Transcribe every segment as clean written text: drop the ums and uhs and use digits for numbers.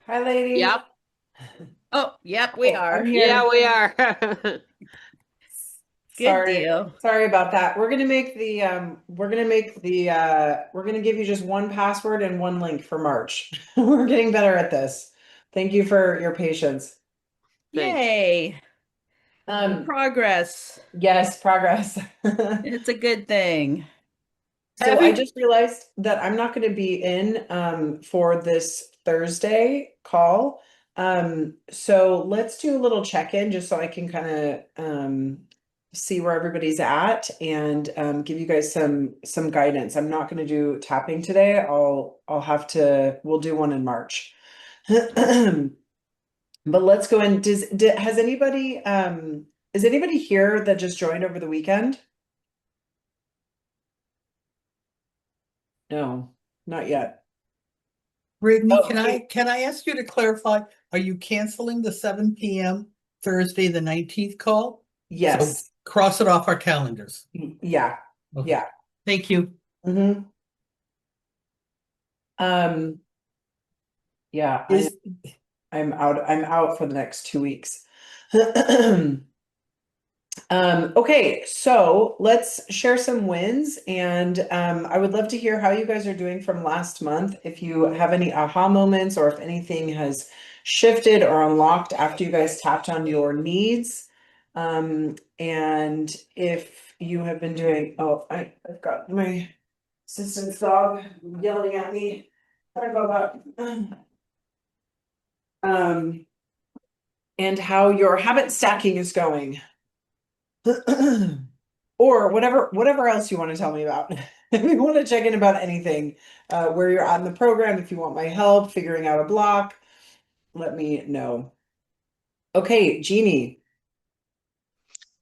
Hi, ladies. Yep. Oh, yep, we Okay, I'm are. here. Yeah, we are. Good Sorry. deal. Sorry about that. We're gonna give you just one password and one link for March. We're getting better at this. Thank you for your patience. Thanks. Yay. Um, Progress. yes, progress. It's a good thing. So I Abby? just realized that I'm not going to be in for this Thursday call. So let's do a little check-in just so I can kind of see where everybody's at and give you guys some guidance. I'm not going to do tapping today. I'll have to we'll do one in March. But let's go in. Has anybody is anybody here that just joined over the weekend? No, not yet. Brittany, Oh, can I ask you to clarify, are you canceling the 7 p.m. Thursday, the 19th call? So yes. cross it off our calendars. Yeah. Okay. Yeah. Thank you. hmm Um, yeah, Is I'm out for the next 2 weeks. Okay, so let's share some wins, and I would love to hear how you guys are doing from last month. If you have any aha moments or if anything has shifted or unlocked after you guys tapped on your needs. And if you have been doing, I've got my assistant's dog yelling at me. Sorry about that. Um, and how your habit stacking is going. Or whatever else you want to tell me about. If you want to check in about anything, where you're at in the program, if you want my help figuring out a block, let me know. Okay, Jeannie.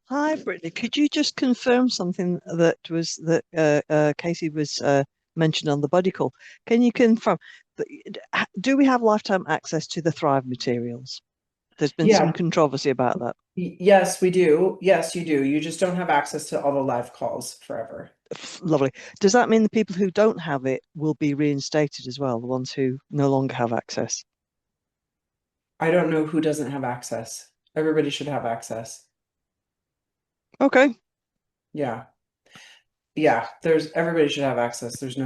Hi, Brittany. Could you just confirm something that Casey was mentioned on the body call? Can you confirm do we have lifetime access to the Thrive materials? There's been some Yeah, controversy about that. yes, we do. Yes, you do. You just don't have access to all the live calls forever. Lovely. Does that mean the people who don't have it will be reinstated as well, the ones who no longer have access? I don't know who doesn't have access. Everybody should have access. Okay. Yeah. Yeah, there's everybody should have access. There's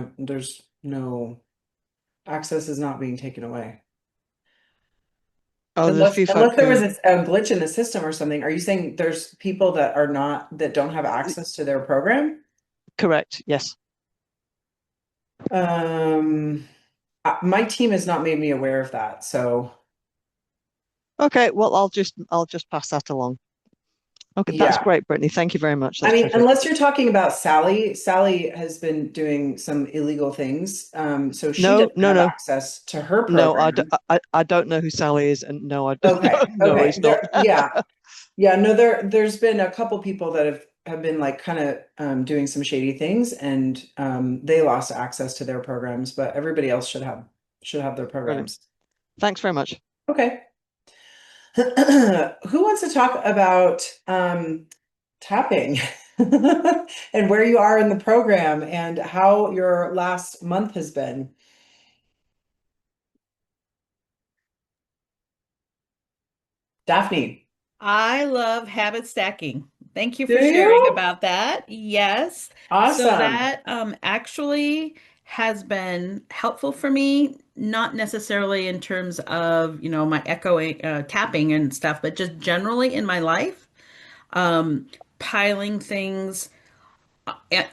no access is not being taken away. Oh, the Unless few there was who a glitch in the system or something. Are you saying there's people that don't have access to their program? correct, yes. Um, my team has not made me aware of that. So Okay, well I'll just pass that along. Okay, that's yeah. great, Brittany. Thank you very much. I That's mean, terrific. unless you're talking about Sally, Sally has been doing some illegal things. So she No, doesn't no, have no. access to her No, program. I don't know who Sally is, and no, I don't. Okay. No, no, Okay. he's not. Yeah. Yeah, no, there's been a couple people that have been like kind of doing some shady things and they lost access to their programs, but everybody else should have their Brilliant. programs. Thanks very much. Okay. Who wants to talk about tapping and where you are in the program and how your last month has been? Daphne, I love habit stacking. Thank you do for sharing you? about that. Yes. So Awesome. that actually has been helpful for me, not necessarily in terms of, my echoing, tapping and stuff, but just generally in my life, um, piling things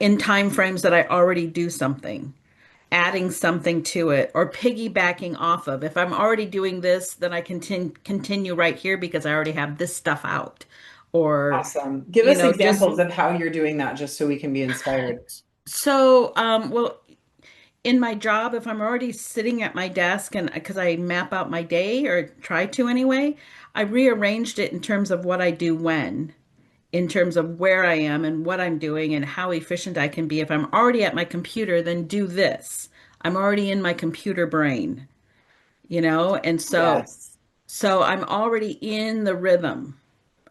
in time frames that I already do something, adding something to it, or piggybacking off of. If I'm already doing this, then I continue right here because I already have this stuff out. Or, Awesome. Give us just examples of how you're doing that just so we can be inspired. so, well, in my job, if I'm already sitting at my desk and because I map out my day or try to anyway, I rearranged it in terms of what I do when, in terms of where I am and what I'm doing and how efficient I can be. If I'm already at my computer, then do this. I'm already in my computer brain, and Yes. so I'm already in the rhythm.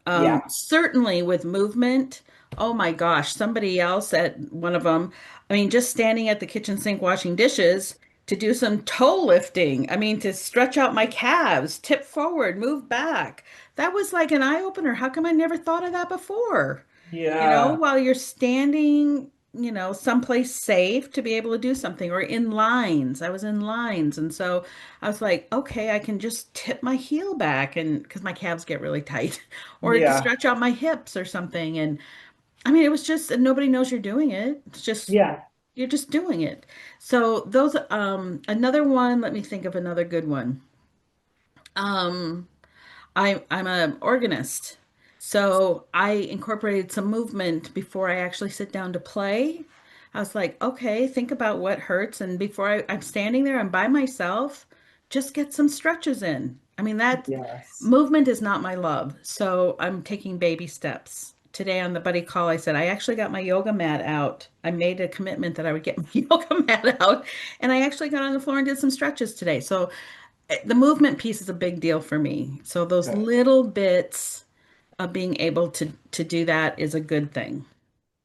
Yeah. Certainly with movement. Oh my gosh, somebody else at one of them. I mean, just standing at the kitchen sink washing dishes to do some toe lifting. I mean, to stretch out my calves, tip forward, move back. That was like an eye opener. How come I never thought of that before? Yeah. While you're standing, someplace safe to be able to do something, or in lines. I was in lines. And so I was like, okay, I can just tip my heel back and because my calves get really tight, or to Yeah. stretch out my hips or something. And I mean, it was just, and nobody knows you're doing it. It's just, Yeah. you're just doing it. So those, another one, let me think of another good one. Um, I'm an organist, so I incorporated some movement before I actually sit down to play. I was like, okay, think about what hurts, and before I'm standing there, I'm by myself, just get some stretches in. I mean, that Yes. movement is not my love, so I'm taking baby steps. Today on the buddy call, I said, I actually got my yoga mat out. I made a commitment that I would get my yoga mat out, and I actually got on the floor and did some stretches today. So the movement piece is a big deal for me. So those Good. little bits of being able to do that is a good thing.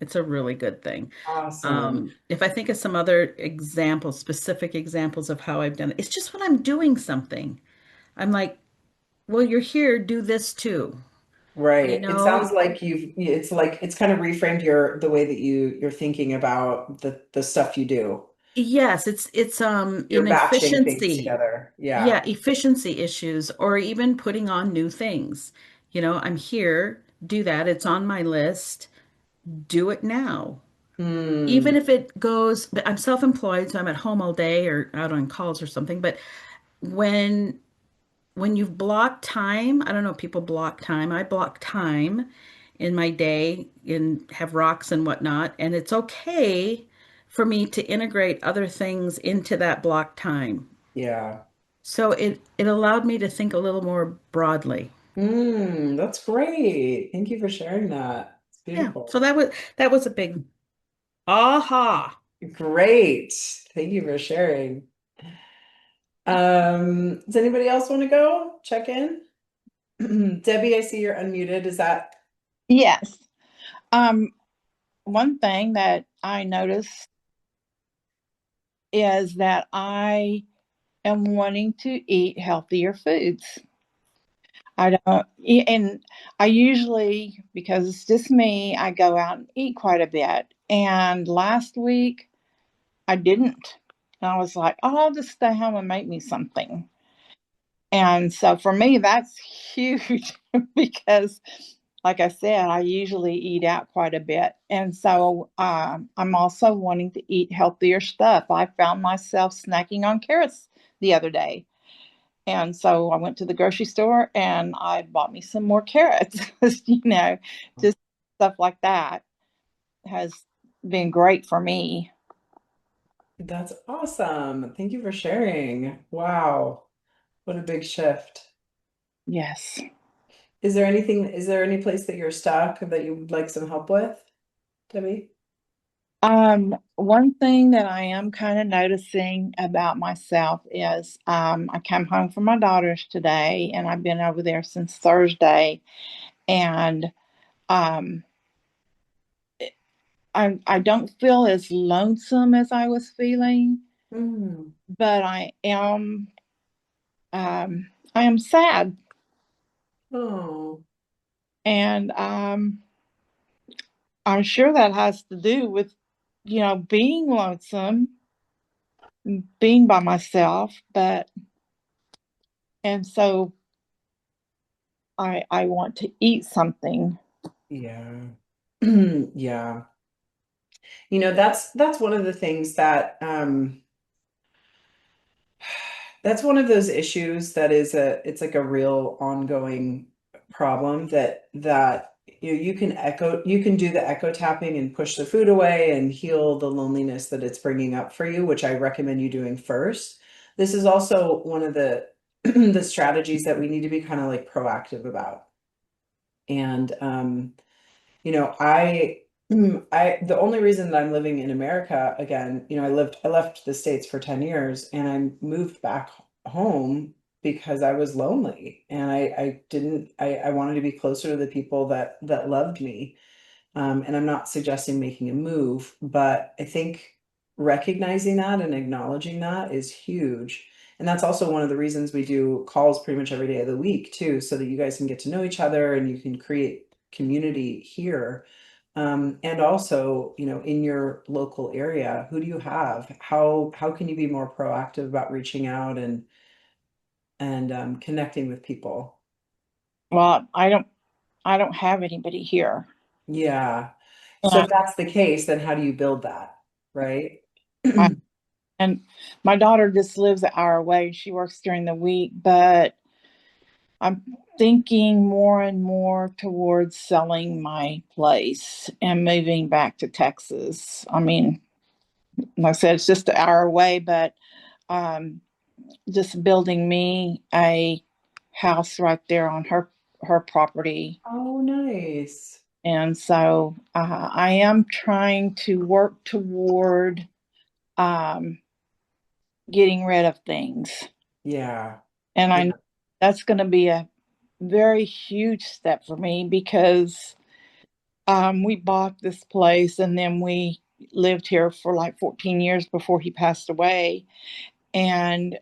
It's a really good thing. Awesome. If I think of some other examples, specific examples of how I've done it, it's just when I'm doing something. I'm like, well, you're here, do this too. You Right. It sounds know? like it's kind of reframed the way that you're thinking about the stuff you do. Yes, it's You're in batching things efficiency. together. Yeah. Yeah, efficiency issues or even putting on new things. I'm here, do that. It's on my list. Do it now. Hmm. Even if it goes, I'm self-employed, so I'm at home all day or out on calls or something. But when when you've blocked time, I don't know if people block time. I block time in my day and have rocks and whatnot, and it's okay for me to integrate other things into that blocked time. Yeah. So it allowed me to think a little more broadly. That's great. Thank you for sharing that. It's Yeah. So beautiful. that was a big aha. Great. Thank you for sharing. Does anybody else want to go check in? Debbie, I see you're unmuted. Is that Yes. Um, One thing that I noticed is that I am wanting to eat healthier foods. I don't, and I usually, because it's just me, I go out and eat quite a bit. And last week I didn't. And I was like, oh, I'll just stay home and make me something. And so for me, that's huge because, like I said, I usually eat out quite a bit. And so I'm also wanting to eat healthier stuff. I found myself snacking on carrots the other day. And so I went to the grocery store and I bought me some more carrots. you know, just stuff like that has been great for me. that's awesome. Thank you for sharing. Wow. What a big shift. Yes. Is there any place that you're stuck that you would like some help with, Debbie? One thing that I am kind of noticing about myself is I came home from my daughter's today and I've been over there since Thursday and um I don't feel as lonesome as I was feeling, Mm. but I am sad Oh, and I'm sure that has to do with being lonesome, being by myself, but and so I want to eat something. yeah. Yeah. That's one of the things that that's one of those issues that it's like a real ongoing problem that you can do the echo tapping and push the food away and heal the loneliness that it's bringing up for you, which I recommend you doing first. This is also one of the the strategies that we need to be kind of like proactive about. And the only reason that I'm living in America again, I left the States for 10 years and I moved back home because I was lonely and I didn't, I wanted to be closer to the people that loved me. And I'm not suggesting making a move, but I think recognizing that and acknowledging that is huge. And that's also one of the reasons we do calls pretty much every day of the week too, so that you guys can get to know each other and you can create community here. And also, you know, in your local area, who do you have? How can you be more proactive about reaching out and connecting with people? Well, I don't have anybody here. Yeah. So if that's the case, then how do you build that, right? And my daughter just lives an hour away. She works during the week, but I'm thinking more and more towards selling my place and moving back to Texas. I mean, like I said, it's just an hour away, but um, just building me a house right there on her property. Oh, nice. And so I am trying to work toward um, getting rid of things. Yeah. And I Yeah. know that's going to be a very huge step for me because we bought this place and then we lived here for like 14 years before he passed away. And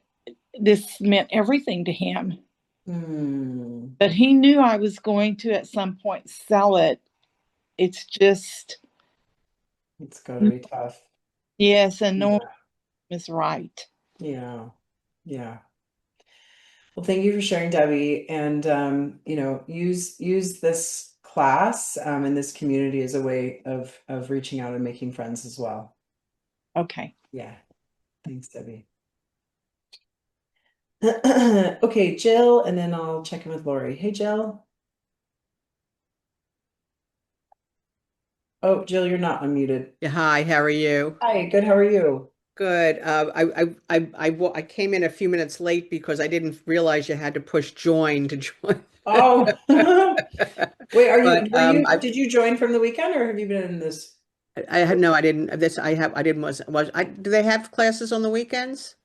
this meant everything to him. Hmm. But he knew I was going to at some point sell it. It's just, It's got to be tough. yes, and no Yeah. one is right. Yeah. Yeah. Well, thank you for sharing, Debbie. And you know, use this class and this community as a way of reaching out and making friends as well. Okay. Yeah. Thanks, Debbie. Okay, Jill, and then I'll check in with Lori. Hey, Jill. Oh, Jill, you're not unmuted. Yeah, hi, how are you? Hi, good. How are you? Good. I came in a few minutes late because I didn't realize you had to push join to join. Oh, wait, But did you join from the weekend or have you been in this? I had no, I didn't. This I didn't was I. Do they have classes on the weekends?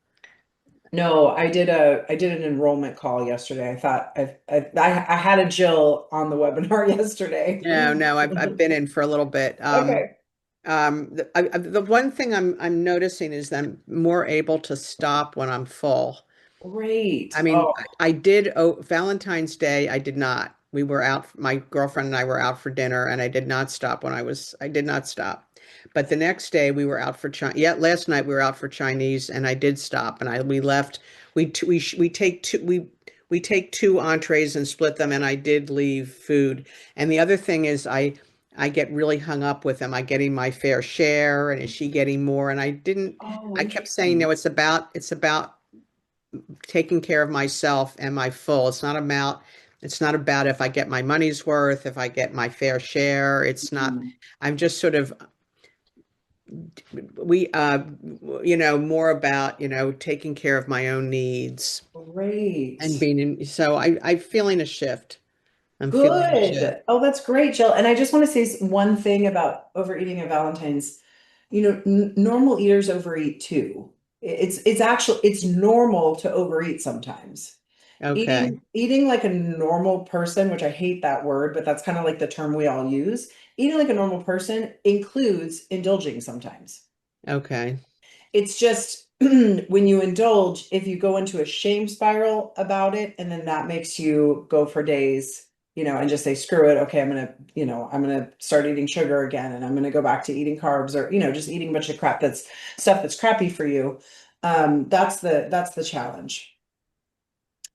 No, I did an enrollment call yesterday. I thought I had a Jill on the webinar yesterday. No, I've been in for a little bit. Okay. The one thing I'm noticing is that I'm more able to stop when I'm full. Great. I mean, Oh, I did, Valentine's Day, I did not. We were out, my girlfriend and I were out for dinner, and I did not stop I did not stop. But the next day we were out for Chinese. Yeah, last night we were out for Chinese, and I did stop, and we left. We take two entrees and split them, and I did leave food. And the other thing is, I get really hung up with am I getting my fair share, and is she getting more? And I didn't. oh, I kept saying, no, interesting. it's about taking care of myself and my full. It's not about if I get my money's worth, if I get my fair share. It's not, Mhm. I'm just sort of we you know, more about, you know, taking care of my own needs Great. and being in, so I'm feeling a shift. I'm feeling a shift. Good. Oh, that's great, Jill. And I just want to say one thing about overeating at Valentine's. You know, normal eaters overeat too. It's actually it's normal to overeat sometimes. Okay. Eating like a normal person, which I hate that word, but that's kind of like the term we all use. Eating like a normal person includes indulging sometimes. Okay. It's just when you indulge, if you go into a shame spiral about it, and then that makes you go for days, you know, and just say, screw it. Okay, I'm gonna start eating sugar again, and I'm gonna go back to eating carbs or, you know, just eating a bunch of crap that's stuff that's crappy for you. That's the challenge.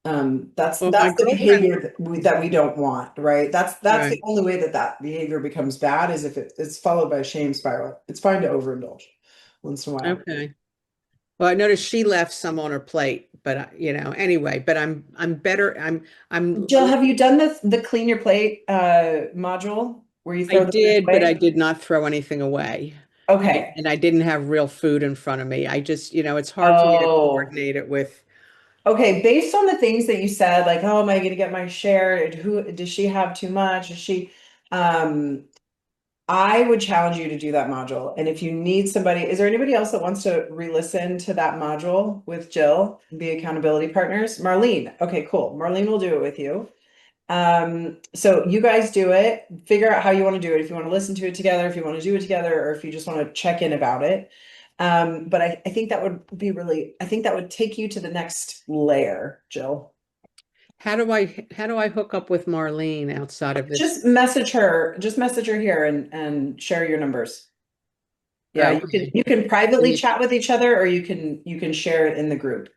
That's Well, my the girlfriend, behavior that we don't want, right? That's the right. only way that behavior becomes bad is if it's followed by a shame spiral. It's fine to overindulge once in a while. Okay. Well, I noticed she left some on her plate, but you know, anyway, but I'm better. I'm Jill, have you done the clean your plate module where you I throw the food did, but I away? did not throw anything away. Okay. And I didn't have real food in front of me. I just, you know, it's hard for me to Oh, coordinate it with. okay. Based on the things that you said, like, oh, am I going to get my share? Who does she have too much? Is she? Um, I would challenge you to do that module. And if you need somebody, is there anybody else that wants to re-listen to that module with Jill, be accountability partners? Marlene. Okay, cool. Marlene will do it with you. So you guys do it, figure out how you want to do it. If you want to listen to it together, if you want to do it together, or if you just want to check in about it. But I think that would be really, I think that would take you to the next layer, Jill. How do I hook up with Marlene outside of this? Just message her here and share your numbers. Yeah, Okay. you can privately chat with each other, or you can share it in the group.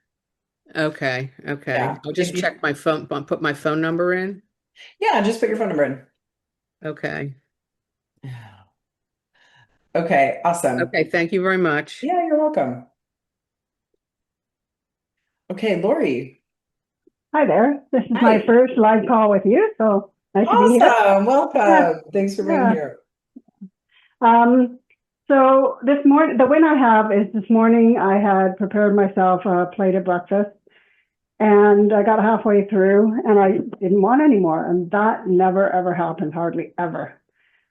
Okay. Yeah. I'll If just you, check my phone, put my phone number in. yeah, just put your phone number in. Okay. Okay, awesome. Okay, thank you very much. Yeah, you're welcome. Okay, Lori. Hi there. This is my Hi. first live call with you, so nice to be here. Awesome. Yeah, Welcome. Thanks for being yeah. here. So this morning, the win I have is this morning I had prepared myself a plate of breakfast and I got halfway through and I didn't want any more. And that never ever happens, hardly ever.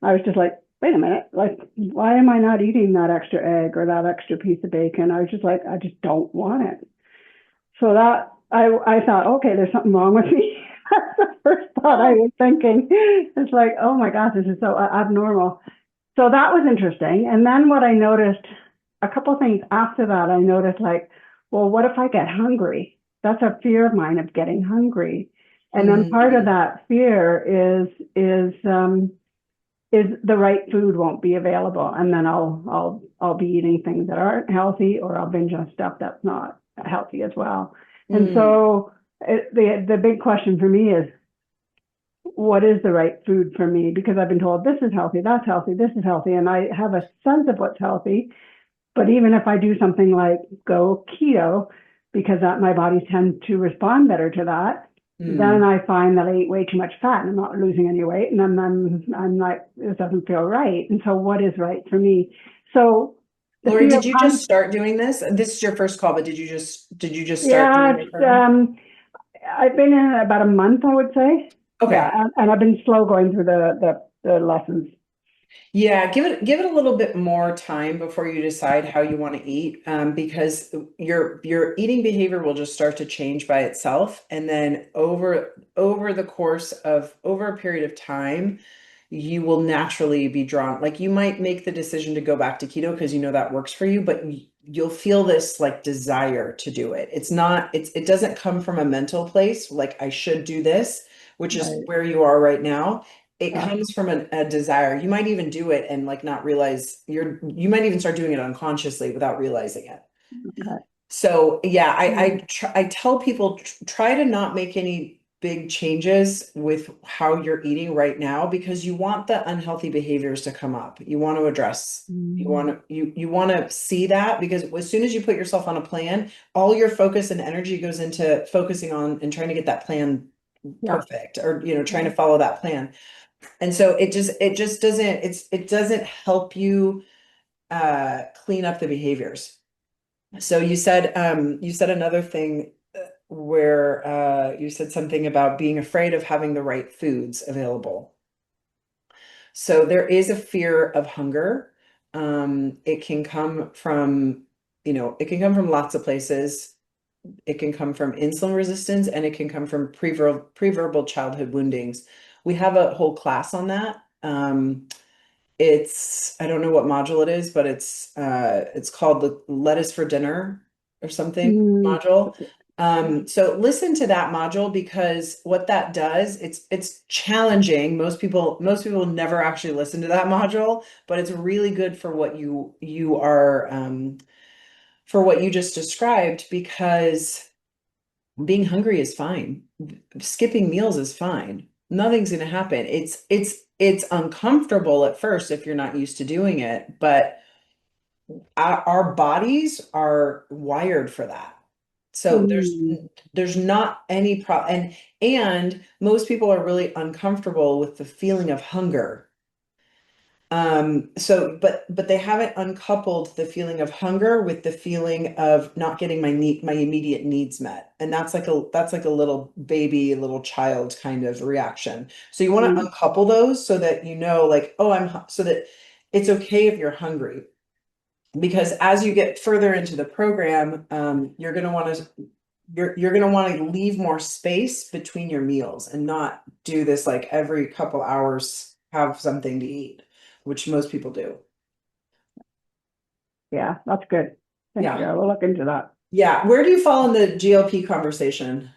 I was just like, wait a minute, like, why am I not eating that extra egg or that extra piece of bacon? I was just like, I just don't want it. So that I thought, okay, there's something wrong with me. That's the first thought I was thinking. It's like, oh my gosh, this is so abnormal. So that was interesting. And then what I noticed, a couple of things after that, I noticed like, well, what if I get hungry? That's a fear of mine, of getting hungry. And then part of that fear is the right food won't be available, and then I'll be eating things that aren't healthy, or I'll binge on stuff that's not healthy as well. And so the big question for me is, what is the right food for me? Because I've been told this is healthy, that's healthy, this is healthy, and I have a sense of what's healthy. But even if I do something like go keto, because that my body tends to respond better to that, then I find that I eat way too much fat and I'm not losing any weight, and then I'm like, this doesn't feel right. And so, what is right for me? So, Lori, did you just start doing this? This is your first call, but did you just start doing the program? I've been in about a month, I would say. Okay. Yeah, and I've been slow going through the lessons. Yeah, give it a little bit more time before you decide how you want to eat, because your eating behavior will just start to change by itself, and then over the course of over a period of time, you will naturally be drawn. Like, you might make the decision to go back to keto because you know that works for you, but you'll feel this like desire to do it. It doesn't come from a mental place like I should do this, which is where you are right now. It comes from a desire. You might even do it and like not realize you might even start doing it unconsciously without realizing it. Okay. So yeah, I tell people try to not make any big changes with how you're eating right now, because you want the unhealthy behaviors to come up. You want to address, you want to see that, because as soon as you put yourself on a plan, all your focus and energy goes into focusing on and trying to get that plan perfect, or trying to follow that plan. And so it just doesn't help you clean up the behaviors. So you said another thing where you said something about being afraid of having the right foods available. So there is a fear of hunger. It can come from, lots of places. It can come from insulin resistance, and it can come from preverbal childhood woundings. We have a whole class on that. I don't know what module it is, but it's called the lettuce for dinner or something module. So listen to that module, because what that does, it's challenging. Most people never actually listen to that module, but it's really good for what you are for what you just described, because being hungry is fine. Skipping meals is fine. Nothing's going to happen. It's uncomfortable at first if you're not used to doing it, but our bodies are wired for that. So there's not any problem, and most people are really uncomfortable with the feeling of hunger. But they haven't uncoupled the feeling of hunger with the feeling of not getting my immediate needs met. And that's like a little baby, little child kind of reaction. So you want to uncouple those so that like, oh, so that it's okay if you're hungry. Because as you get further into the program, you're going to want to leave more space between your meals and not do this like every couple hours have something to eat, which most people do. Yeah, that's good. Thank Yeah. you. I will look into that. Yeah. Where do you fall in the GLP conversation?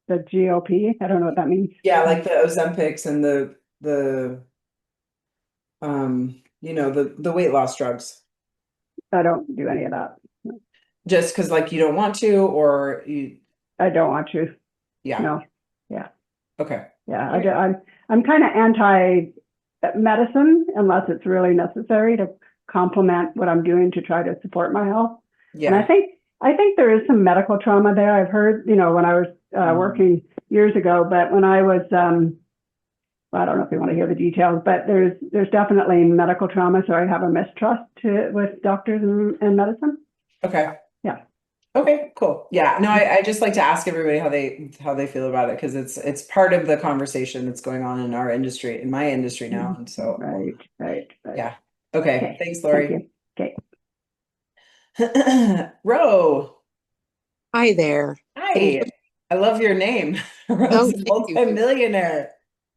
The GOP, I don't know what that means. Yeah, like the Ozempics and the the weight loss drugs. I don't do any of that. Just because like you don't want to, or you, I don't want to. yeah. No. Yeah. Okay. Yeah. Okay. I'm kind of anti medicine unless it's really necessary to complement what I'm doing to try to support my health. And Yeah. I think there is some medical trauma there. I've heard, when I was working years ago, but when I was, I don't know if you want to hear the details, but there's definitely medical trauma. So I have a mistrust with doctors and medicine. Okay. Yeah. Okay, cool. Yeah, no, I just like to ask everybody how they feel about it, because it's part of the conversation that's going on in our industry, in my industry now. And so Right. yeah. Okay. Thanks, Lori. Thank you. Okay. Ro. Hi there. Hi. I love your name. Ro's a Thank you. multimillionaire.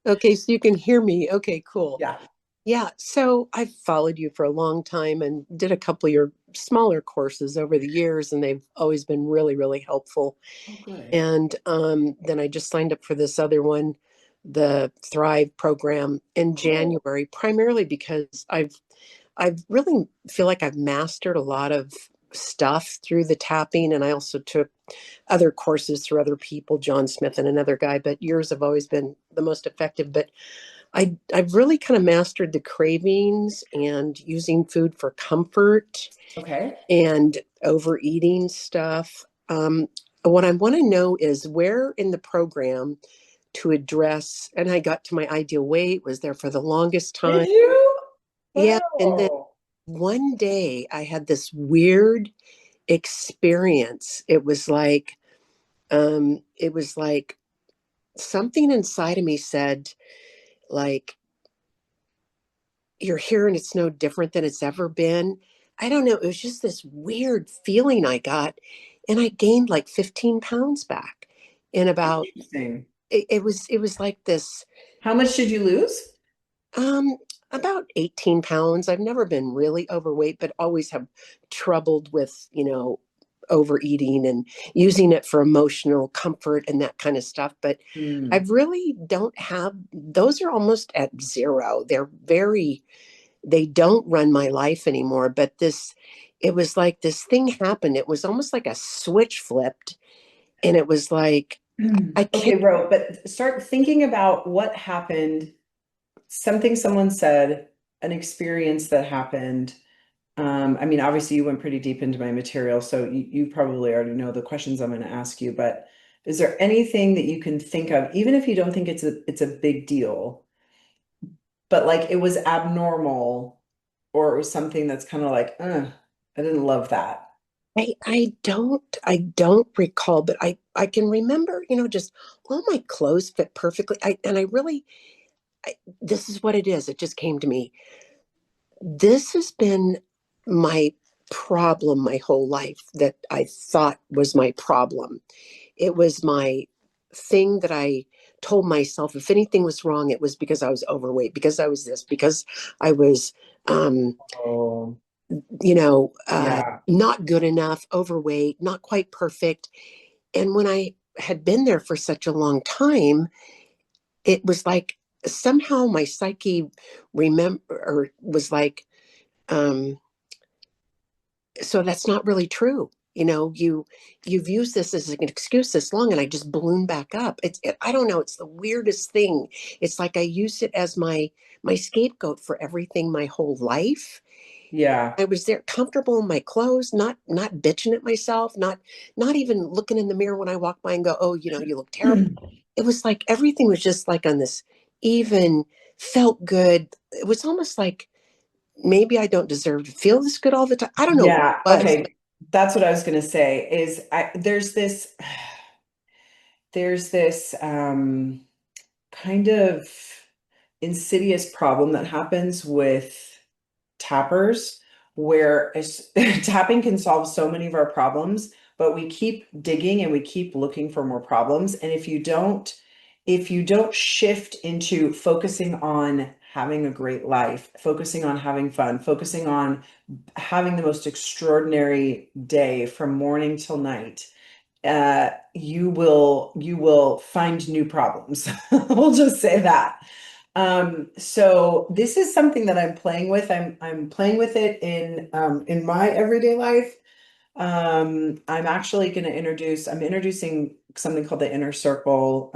Okay, so you can hear me. Okay, cool. Yeah. Yeah, so I've followed you for a long time and did a couple of your smaller courses over the years, and they've always been really, really helpful. Oh, good. And then I just signed up for this other one, the Thrive program, in January, primarily because I've really feel like I've mastered a lot of stuff through the tapping, and I also took other courses through other people, John Smith and another guy, but yours have always been the most effective. But I've really kind of mastered the cravings and using food for comfort Okay. and overeating stuff. What I want to know is where in the program to address, and I got to my ideal weight, was there for the longest time. Did you? Yeah. And then Wow. one day I had this weird experience. It was like something inside of me said, like, you're here and it's no different than it's ever been. I don't know. It was just this weird feeling I got. And I gained like 15 pounds back in about, Interesting. it was like this, How much did you lose? um, about 18 pounds. I've never been really overweight, but always have troubled with, overeating and using it for emotional comfort and that kind of stuff. But I really don't have, those are almost at zero. They don't run my life anymore. But it was like this thing happened. It was almost like a switch flipped. And it was like, I Okay, can't. Ro, but start thinking about what happened, something someone said, an experience that happened. I mean, obviously you went pretty deep into my material, so you probably already know the questions I'm going to ask you, but is there anything that you can think of, even if you don't think it's a big deal, but like it was abnormal, or it was something that's kind of like, I didn't love that. I don't recall, but I can remember, just all my clothes fit perfectly. This is what it is. It just came to me. This has been my problem my whole life, that I thought was my problem. It was my thing that I told myself if anything was wrong, it was because I was overweight, because I was this, because I was, Oh, yeah. not good enough, overweight, not quite perfect. And when I had been there for such a long time, it was like somehow my psyche was like, um, so that's not really true. You've used this as an excuse this long, and I just ballooned back up. I don't know. It's the weirdest thing. It's like I used it as my scapegoat for everything my whole life. Yeah. I was there comfortable in my clothes, not bitching at myself, not even looking in the mirror when I walk by and go, oh, you look terrible. It was like everything was just like on this even, felt good. It was almost like maybe I don't deserve to feel this good all the time. I don't know Yeah. what it was. Okay. That's what I was going to say is there's this kind of insidious problem that happens with tappers, where tapping can solve so many of our problems, but we keep digging and we keep looking for more problems. And if you don't shift into focusing on having a great life, focusing on having fun, focusing on having the most extraordinary day from morning till night, you will find new problems. We'll just say that. So this is something that I'm playing with. I'm playing with it in my everyday life. I'm actually going to I'm introducing something called the inner circle.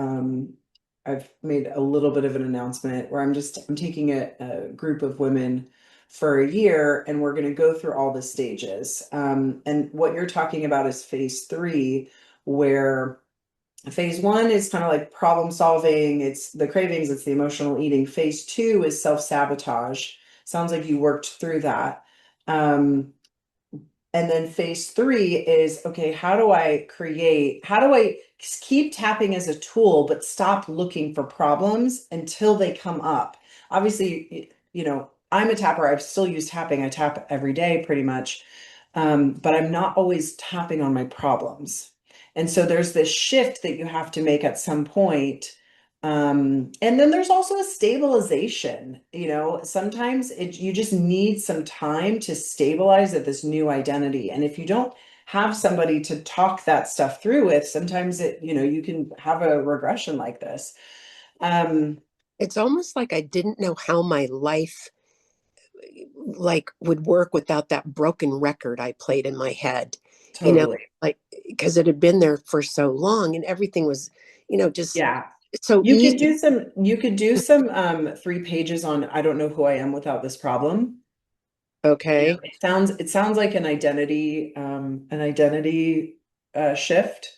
I've made a little bit of an announcement where I'm taking a group of women for a year, and we're going to go through all the stages. And what you're talking about is phase 3, where phase 1 is kind of like problem solving. It's the cravings, it's the emotional eating. Phase 2 is self-sabotage. Sounds like you worked through that. And then phase 3 is, okay, how do I keep tapping as a tool, but stop looking for problems until they come up? Obviously, I'm a tapper. I've still used tapping. I tap every day pretty much. But I'm not always tapping on my problems. And so there's this shift that you have to make at some point. And then there's also a stabilization. Sometimes you just need some time to stabilize at this new identity. And if you don't have somebody to talk that stuff through with, sometimes you can have a regression like this. It's almost like I didn't know how my life would work without that broken record I played in my head. Totally. Like, because it had been there for so long and everything was, just Yeah. so You easy. could do some 3 pages on I don't know who I am without this problem. Okay. It sounds like an identity shift.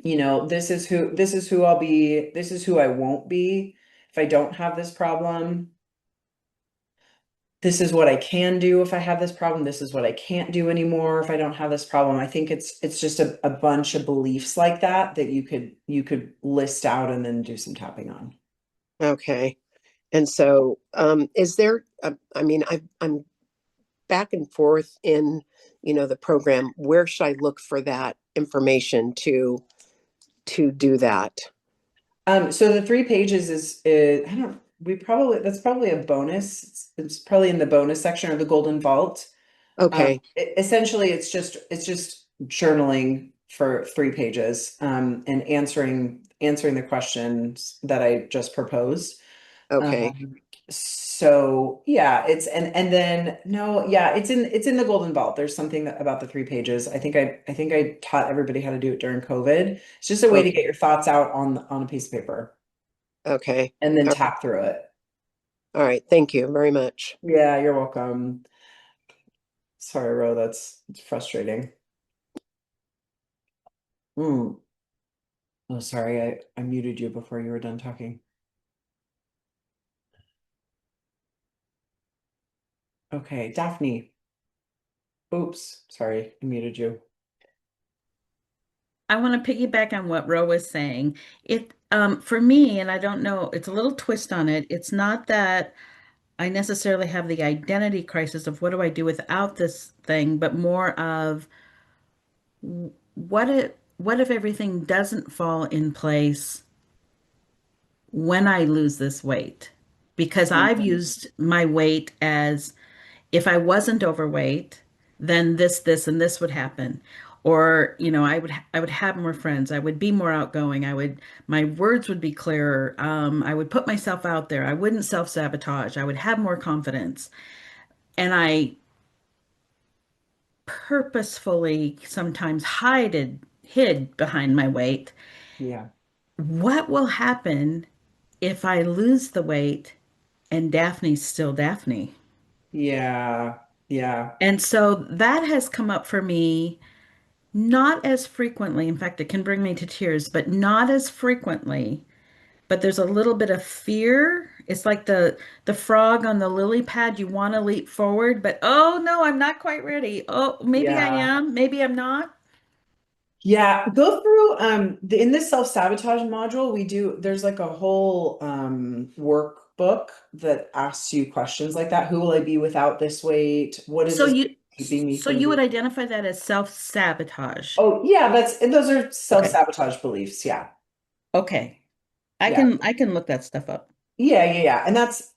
This is who I'll be, this is who I won't be if I don't have this problem. This is what I can do if I have this problem. This is what I can't do anymore if I don't have this problem. I think it's just a bunch of beliefs like that you could list out and then do some tapping on. Okay. And so, is there, I'm back and forth in, the program. Where should I look for that information to do that? So the 3 pages is that's probably a bonus. It's probably in the bonus section or the golden vault. Okay. Essentially it's just journaling for 3 pages, and answering the questions that I just proposed. Okay. So yeah, and then no, yeah, it's in the golden vault. There's something about the 3 pages. I think I taught everybody how to do it during COVID. It's just a way to get your thoughts out on a piece of paper. Okay. And then tap through it. All right. Thank you very much. Yeah, you're welcome. Sorry, Ro, it's frustrating. Oh, sorry, I muted you before you were done talking. Okay, Daphne. Oops, sorry, I muted you. I want to piggyback on what Ro was saying. For me, and I don't know, it's a little twist on it. It's not that I necessarily have the identity crisis of what do I do without this thing, but more of what if everything doesn't fall in place when I lose this weight? Because I've used my weight as if I wasn't overweight, then this, and this would happen. Or, I would have more friends. I would be more outgoing. My words would be clearer. I would put myself out there. I wouldn't self-sabotage. I would have more confidence. And I purposefully sometimes hid behind my weight. Yeah. What will happen if I lose the weight and Daphne's still Daphne? Yeah. Yeah. And so that has come up for me not as frequently. In fact, it can bring me to tears, but not as frequently. But there's a little bit of fear. It's like the frog on the lily pad. You want to leap forward, but oh no, I'm not quite ready. Oh, maybe I Yeah. am, maybe I'm not. Yeah, go through in this self-sabotage module, there's like a whole workbook that asks you questions like that. Who will I be without this weight? What is So this you keeping me so from you would doing? identify that as self-sabotage. Oh, yeah, those are Okay. self-sabotage beliefs. Yeah. Okay. I Yeah. can look that stuff up. Yeah. And that's,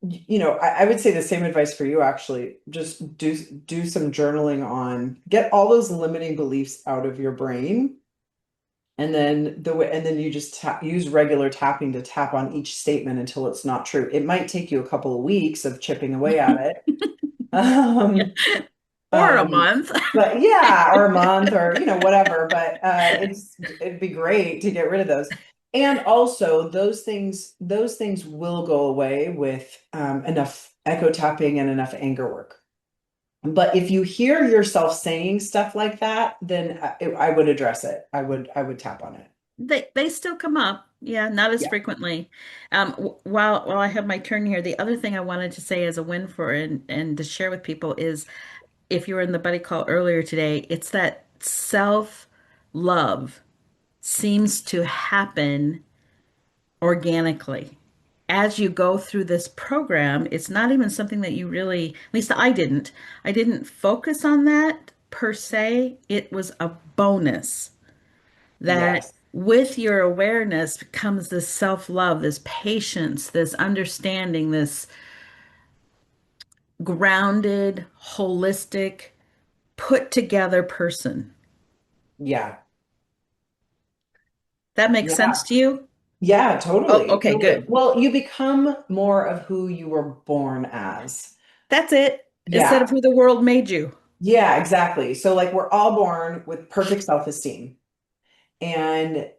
I would say the same advice for you actually. Just do some journaling on, get all those limiting beliefs out of your brain. And then you just use regular tapping to tap on each statement until it's not true. It might take you a couple of weeks of chipping away at it. Um, Or a month. but yeah, or a month or, whatever, but it'd be great to get rid of those. And also those things will go away with enough echo tapping and enough anger work. But if you hear yourself saying stuff like that, then I would address it. I would tap on it. They still come up. Yeah, not as Yeah. frequently. While I have my turn here, the other thing I wanted to say as a win for and to share with people is if you were in the buddy call earlier today, it's that self-love seems to happen organically. As you go through this program, it's not even something that you really, at least I didn't focus on that per se. It was a bonus that Yes. with your awareness comes this self-love, this patience, this understanding, this grounded, holistic, put together person. Yeah. That makes Yeah. sense to you? Yeah, Oh, totally. okay, Totally. good. Well, you become more of who you were born as. That's it. Instead Yeah. of who the world made you. Yeah, exactly. So like we're all born with perfect self-esteem. And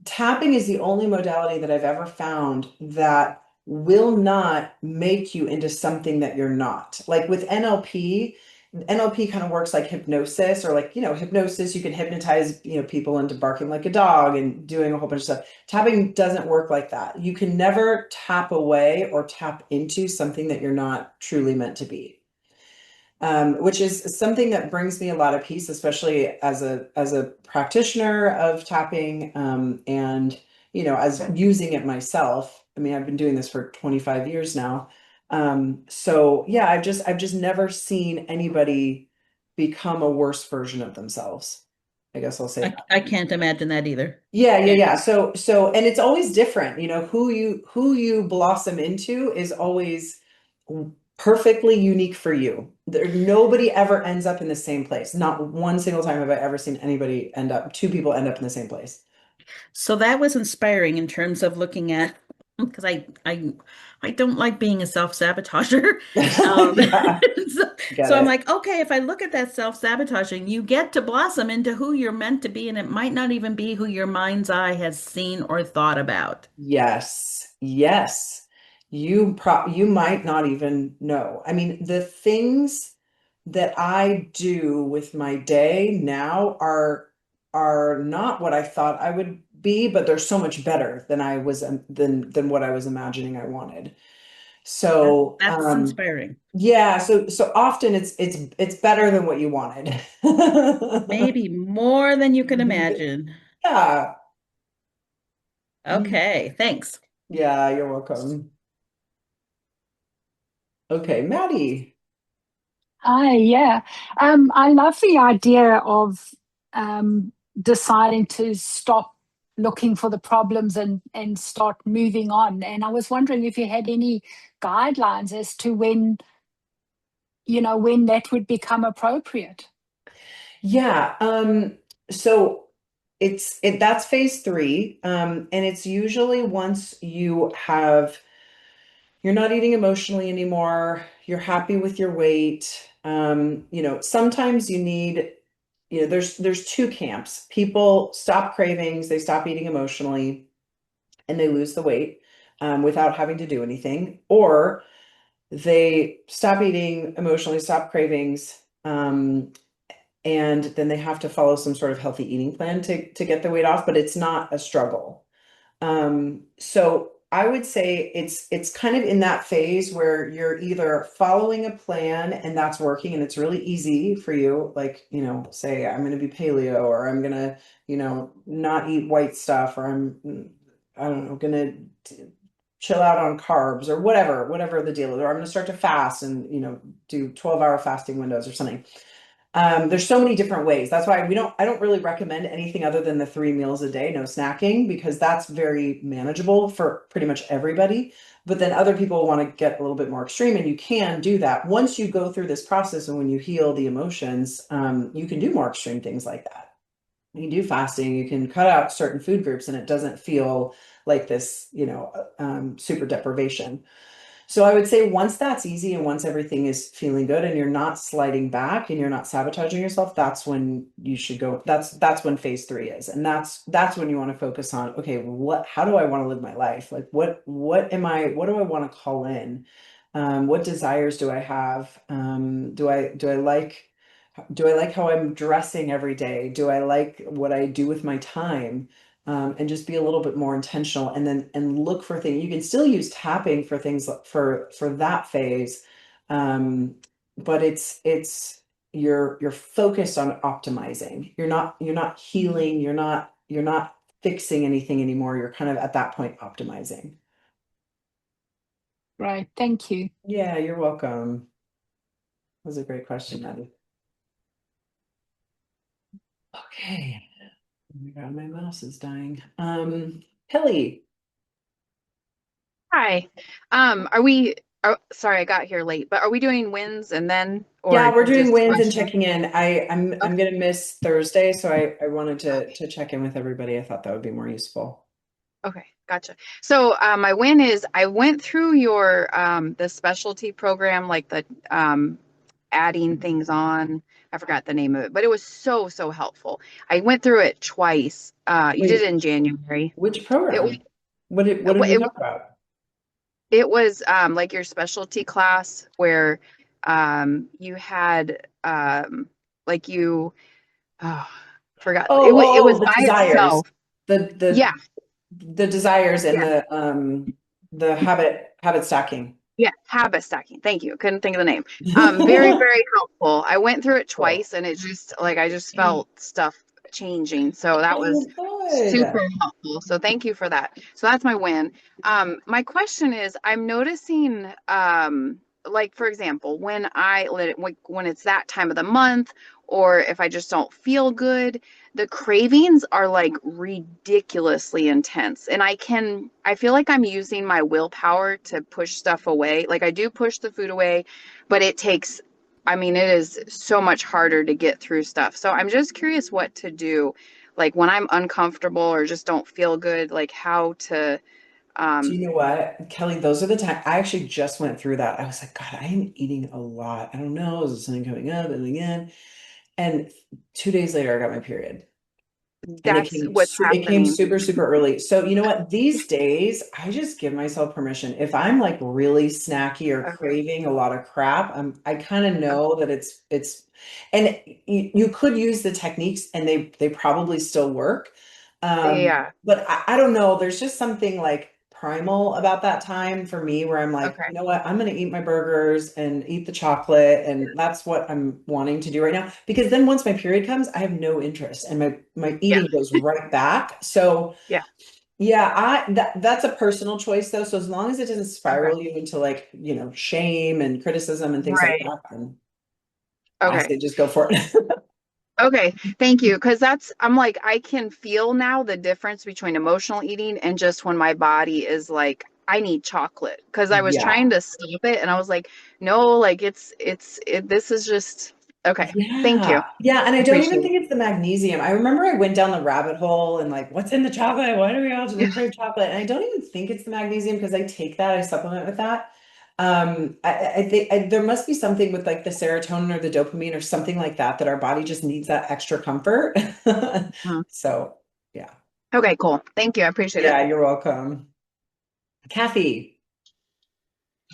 tapping is the only modality that I've ever found that will not make you into something that you're not. Like with NLP kind of works like hypnosis or like, hypnosis, you can hypnotize, people into barking like a dog and doing a whole bunch of stuff. Tapping doesn't work like that. You can never tap away or tap into something that you're not truly meant to be. Which is something that brings me a lot of peace, especially as a practitioner of tapping, and as using it myself. I mean, I've been doing this for 25 years now. So yeah, I've just never seen anybody become a worse version of themselves. I guess I'll say that. I can't imagine that either. Yeah. And it's always different, who you blossom into is always perfectly unique for you. Nobody ever ends up in the same place. Not one single time have I ever seen two people end up in the same place. So that was inspiring in terms of looking at because I don't like being a self-sabotager. Yeah, So, get so I'm it. like, okay, if I look at that self-sabotaging, you get to blossom into who you're meant to be, and it might not even be who your mind's eye has seen or thought about. Yes. You might not even know. I mean, the things that I do with my day now are not what I thought I would be, but they're so much better than I was than what I was imagining I wanted. So, That's inspiring. yeah, so often it's better than what you wanted. Maybe more than you can imagine. Yeah. Okay, thanks. Yeah, you're welcome. Okay, Maddie. Hi, yeah. I love the idea of deciding to stop looking for the problems and start moving on. And I was wondering if you had any guidelines as to when that would become appropriate. Yeah, so that's phase three. And it's usually once you're not eating emotionally anymore, you're happy with your weight. Sometimes you need, there's two camps. People stop cravings, they stop eating emotionally, and they lose the weight without having to do anything, or they stop eating emotionally, stop cravings, and then they have to follow some sort of healthy eating plan to get the weight off, but it's not a struggle. So I would say it's kind of in that phase where you're either following a plan and that's working and it's really easy for you, like, say I'm going to be paleo, or I'm going to, not eat white stuff, or I don't know, going to chill out on carbs or whatever the deal is, or I'm going to start to fast and, do 12-hour fasting windows or something. There's so many different ways. That's why I don't really recommend anything other than the 3 meals a day, no snacking, because that's very manageable for pretty much everybody. But then other people want to get a little bit more extreme, and you can do that. Once you go through this process and when you heal the emotions, you can do more extreme things like that. You can do fasting, you can cut out certain food groups, and it doesn't feel like this, super deprivation. So I would say once that's easy and once everything is feeling good and you're not sliding back and you're not sabotaging yourself, that's when you should go. That's when phase 3 is. And that's when you want to focus on, okay, how do I want to live my life? Like what do I want to call in? What desires do I have? Do I like how I'm dressing every day? Do I like what I do with my time? And just be a little bit more intentional, and then look for things. You can still use tapping for things for that phase, but you're focused on optimizing. You're not healing. You're not fixing anything anymore. You're kind of at that point optimizing. Right. Thank you. Yeah, you're welcome. That was a great question, Maddie. Okay. Oh my God, my mouse is dying. Kelly. Hi. Sorry, I got here late, but are we doing wins and then, Yeah, or we're doing just wins and questions? checking in. I'm Okay. gonna miss Thursday, so I wanted Okay. to check in with everybody. I thought that would be more useful. Okay, gotcha. So my win is I went through your the specialty program, like the adding things on. I forgot the name of it, but it was so helpful. I went through it twice. You did it Wait, in January. which It was program? What did we talk about? it was like your specialty class where you had like you oh, forgot it was The by desires. itself. The Yeah, the the desires and yeah. the habit stacking. Yeah, habit stacking. Thank you. Couldn't think of the name. Very helpful. I went through it Cool. twice and it just like I just felt stuff changing. So that was Oh, good. super helpful. So thank you for that. So that's my win. My question is I'm noticing like for example, when it's that time of the month or if I just don't feel good, the cravings are like ridiculously intense. And I feel like I'm using my willpower to push stuff away. Like I do push the food away, but it is so much harder to get through stuff. So I'm just curious what to do. Like when I'm uncomfortable or just don't feel good, like how to, Do um, you know what, Kelly? Those are the time I actually just went through that. I was like, God, I am eating a lot. I don't know. Is there something coming up and again? And 2 days later, I got my period. And that's what's it came happening. super, super early. So you know what? These days, I just give myself permission. If I'm like really snacky or Okay. craving a lot of crap, I kind of know that and you could use the techniques and they probably still work. Yeah. But I don't know. There's just something like primal about that time for me where I'm like, Okay. you know what? I'm going to eat my burgers and eat the chocolate. And that's what I'm wanting to do right now. Because then once my period comes, I have no interest and my Yeah. eating goes right back. So Yeah. yeah, that's a personal choice though. So as long as it doesn't Okay. spiral you into like, shame and criticism and things like Right. that, then I Okay. say just go for it. Okay, thank you. Because I'm like, I can feel now the difference between emotional eating and just when my body is like, I need chocolate. Because I was Yeah. trying to stop it and I was like, no, like this is just, okay. Thank you. Yeah. Yeah. And I don't even Appreciate it. think it's the magnesium. I remember I went down the rabbit hole and like, what's in the chocolate? Why do we all just crave chocolate? And I don't even think it's the magnesium because I take that, I supplement with that. I think there must be something with like the serotonin or the dopamine or something like that our body just needs that extra comfort. Mhm. So, yeah. Okay, cool. Thank you. I appreciate it. Yeah, you're welcome. Kathy.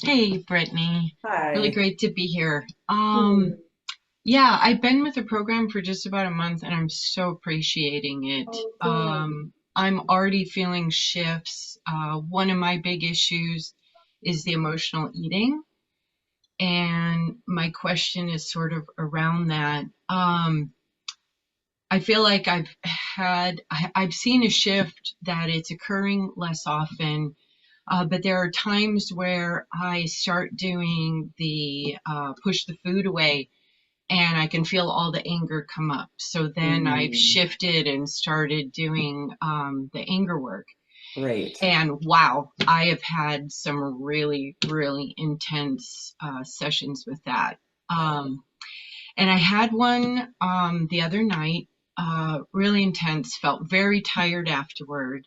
Hey, Brittany. Really Hi. great to be here. Hmm. Yeah, I've been with the program for just about a month and I'm so appreciating it. Oh, good. I'm already feeling shifts. One of my big issues is the emotional eating. And my question is sort of around that. I feel like I've seen a shift that it's occurring less often. But there are times where I start doing the push the food away, and I can feel all the anger come up. So then I've shifted and started doing the anger work. Right. And wow, I have had some really, really intense sessions with that. And I had one the other night, really intense, felt very tired afterward.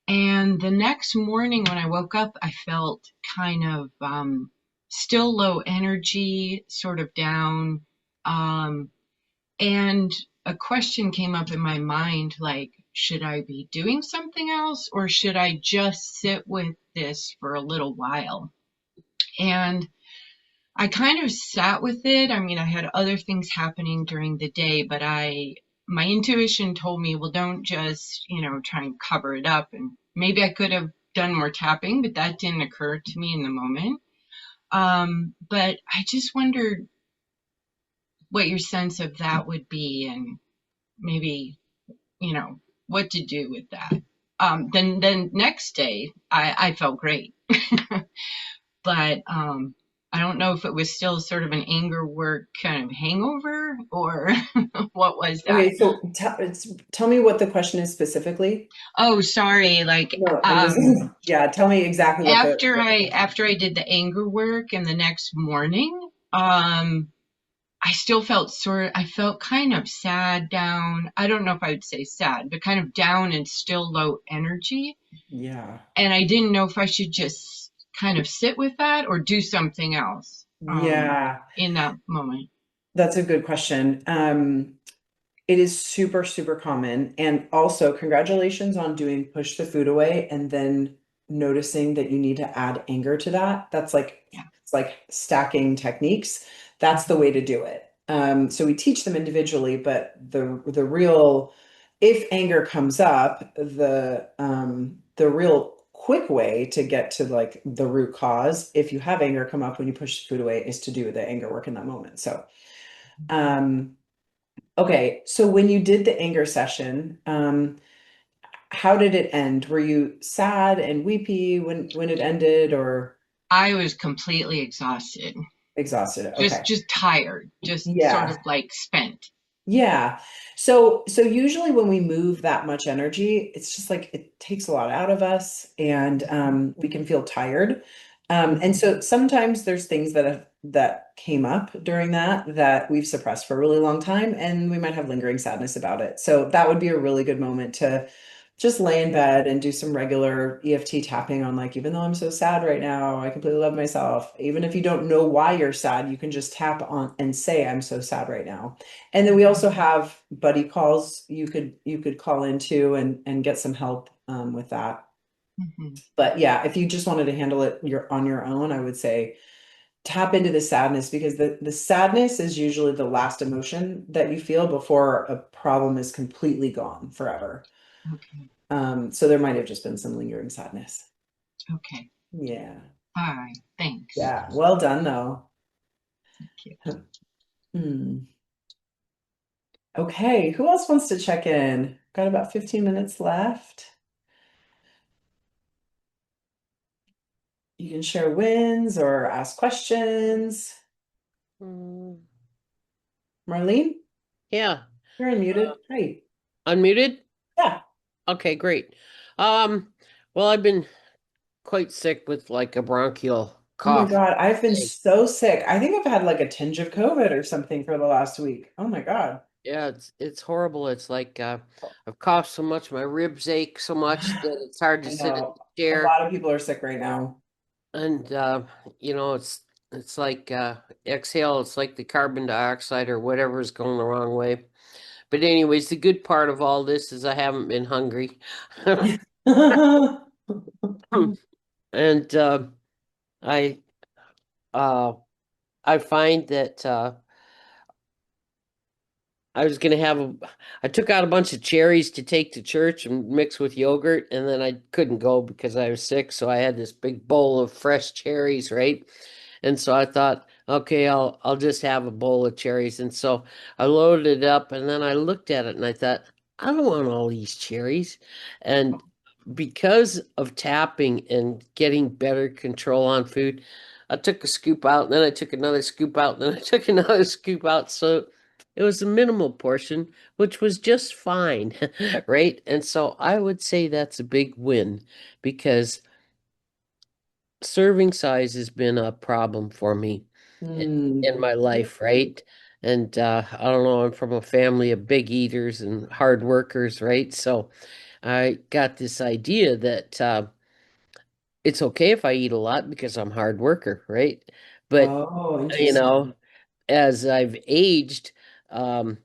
And the next morning when I woke up, I felt kind of still low energy, sort of down. And a question came up in my mind, like, should I be doing something else or should I just sit with this for a little while? And I kind of sat with it. I mean, I had other things happening during the day, but my intuition told me, well, don't just, try and cover it up. And maybe I could have done more tapping, but that didn't occur to me in the moment. But I just wondered what your sense of that would be and maybe, what to do with that. Then next day I felt great, but, I don't know if it was still sort of an anger work kind of hangover or what was that? Okay, so tell me what the question is specifically. Oh, sorry. Like, No, yeah, tell me exactly what after I did the anger work and the next morning, I still felt I felt kind of sad, down. I don't know if I would say sad, but kind of down and still low energy. Yeah. And I didn't know if I should just kind of sit with that or do something else. Yeah. In that moment. That's a good question. It is super, super common. And also, congratulations on doing push the food away and then noticing that you need to add anger to that. That's like, it's like stacking techniques. That's the way to do it. So we teach them individually, but the real, if anger comes up, the real quick way to get to like the root cause, if you have anger come up when you push the food away, is to do the anger work in that moment. So, okay, so when you did the anger session, how did it end? Were you sad and weepy when it ended, or I was completely exhausted. Exhausted? Okay. Just tired, just sort of like spent. Yeah. So usually when we move that much energy, it's just like it takes a lot out of us and we can feel tired. And so sometimes there's things that came up during that we've suppressed for a really long time and we might have lingering sadness about it. So that would be a really good moment to just lay in bed and do some regular EFT tapping on like, even though I'm so sad right now, I completely love myself. Even if you don't know why you're sad, you can just tap on and say, I'm so sad right now. And then we also have buddy calls you could call into and get some help with that. But yeah, if you just wanted to handle it on your own, I would say tap into the sadness because the sadness is usually the last emotion that you feel before a problem is completely gone forever. Okay. So there might have just been some lingering sadness. Okay. Yeah. All right. Thanks. Yeah. Well done though. Thank you. Okay. Who else wants to check in? Got about 15 minutes left. You can share wins or ask questions. Marlene? Yeah. You're unmuted. Hi. Unmuted? Yeah. Okay, great. Well, I've been quite sick with like a bronchial cough. Oh my God, I've been so sick. I think I've had like a tinge of COVID or something for the last week. Oh my God. Yeah, it's horrible. It's like I've coughed so much, my ribs ache so much that it's hard to sit in the chair. A lot of people are sick right now. And it's like exhale, it's like the carbon dioxide or whatever is going the wrong way. But anyways, the good part of all this is I haven't been hungry. And I find that I took out a bunch of cherries to take to church and mix with yogurt, and then I couldn't go because I was sick, so I had this big bowl of fresh cherries, right? And so I thought, okay, I'll just have a bowl of cherries. And so I loaded it up, and then I looked at it and I thought, I don't want all these cherries. And because of tapping and getting better control on food, I took a scoop out, and then I took another scoop out, and then I took another scoop out. So it was a minimal portion, which was just fine, right? And so I would say that's a big win because serving size has been a problem for me in my life, right? And I don't know, I'm from a family of big eaters and hard workers, right? So I got this idea that it's okay if I eat a lot because I'm a hard worker, right? But Oh, you interesting. know, as I've aged, um,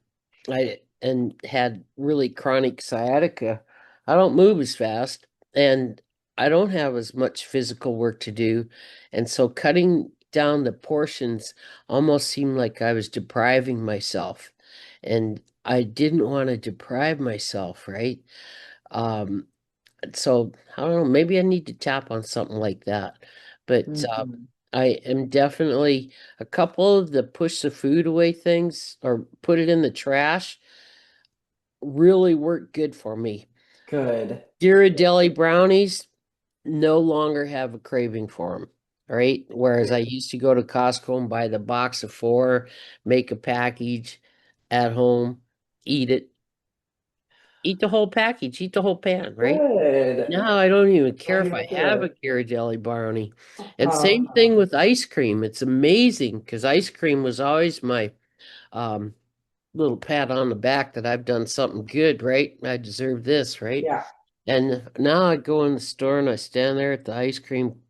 I and had really chronic sciatica, I don't move as fast and I don't have as much physical work to do. And so cutting down the portions almost seemed like I was depriving myself. And I didn't want to deprive myself, right? Um, so I don't know, maybe I need to tap on something like that. But Mhm. I am definitely a couple of the push the food away things or put it in the trash really work good for me. Good. Ghirardelli brownies no longer have a craving for them, right? Whereas I used to go to Costco and buy the box of four, make a package at home, eat it, eat the whole package, eat the whole pan, right? Good. Now I don't even Now care if you I don't do have a it. Ghirardelli brownie. And Uh, same thing with ice cream. It's amazing because ice cream was always my um little pat on the back that I've done something good, right? I deserve this, right? yeah. And now I go in the store and I stand there at the ice cream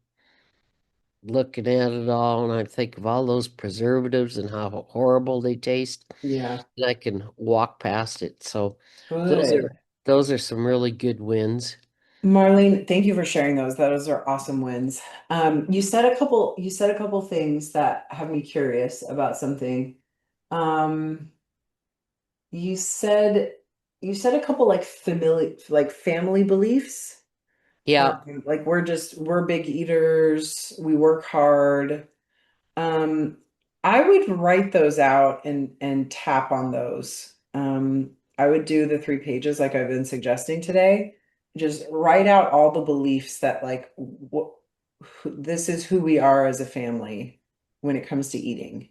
looking at it all and I think of all those preservatives and how horrible they taste. Yeah. And I can walk past it. So those Good. are those are some really good wins. Marlene, thank you for sharing those. Those are awesome wins. You said a couple things that have me curious about something. Um, you said you said a couple like family beliefs. Yeah. Like we're big eaters, we work hard. Um, I would write those out and tap on those. I would do the 3 pages like I've been suggesting today. Just write out all the beliefs that like this is who we are as a family when it comes to eating.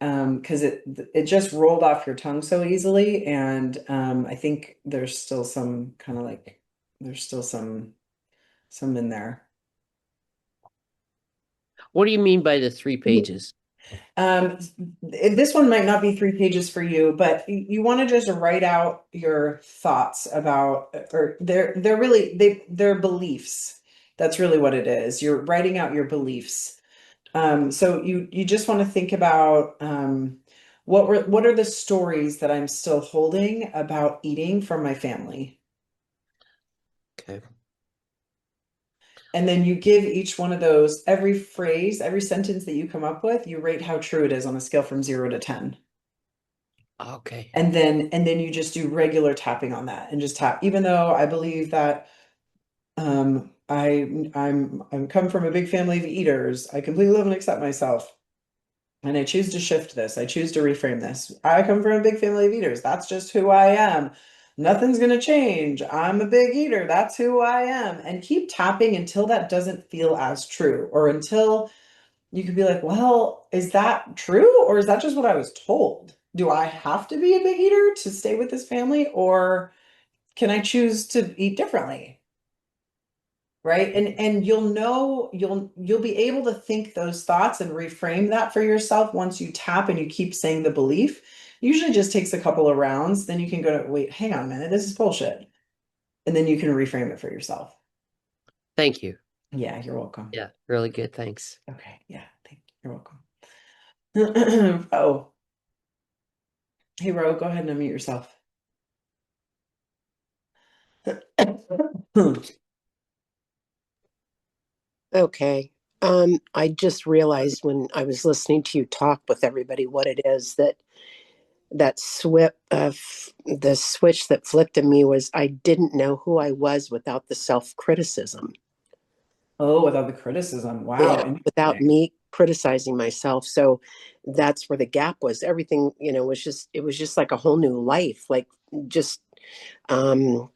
Because it just rolled off your tongue so easily, and I think there's still some kind of like there's still some in there. What do you mean by the 3 pages? Um, this one might not be 3 pages for you, but you want to just write out your thoughts about, or they're really they're beliefs. That's really what it is. You're writing out your beliefs. So you just want to think about what are the stories that I'm still holding about eating from my family? Okay. And then you give each one of those, every phrase, every sentence that you come up with, you rate how true it is on a scale from 0 to 10. Okay. And then you just do regular tapping on that and just tap. Even though I believe that I'm come from a big family of eaters, I completely love and accept myself. And I choose to shift this. I choose to reframe this. I come from a big family of eaters. That's just who I am. Nothing's going to change. I'm a big eater. That's who I am. And keep tapping until that doesn't feel as true, or until you could be like, well, is that true? Or is that just what I was told? Do I have to be a big eater to stay with this family? Or can I choose to eat differently? Right. And you'll know you'll be able to think those thoughts and reframe that for yourself once you tap and you keep saying the belief. Usually just takes a couple of rounds. Then you can go to, wait, hang on a minute, this is bullshit. And then you can reframe it for yourself. Thank you. Yeah, you're welcome. Yeah, really good. Thanks. Okay, yeah, thank you. You're welcome. Oh, hey Ro, go ahead and unmute yourself. Okay. I just realized when I was listening to you talk with everybody what it is that the switch that flipped in me was I didn't know who I was without the self-criticism. Oh, without the criticism. Wow, Yeah, without interesting. me criticizing myself. So that's where the gap was. Everything, it was just like a whole new life, like just um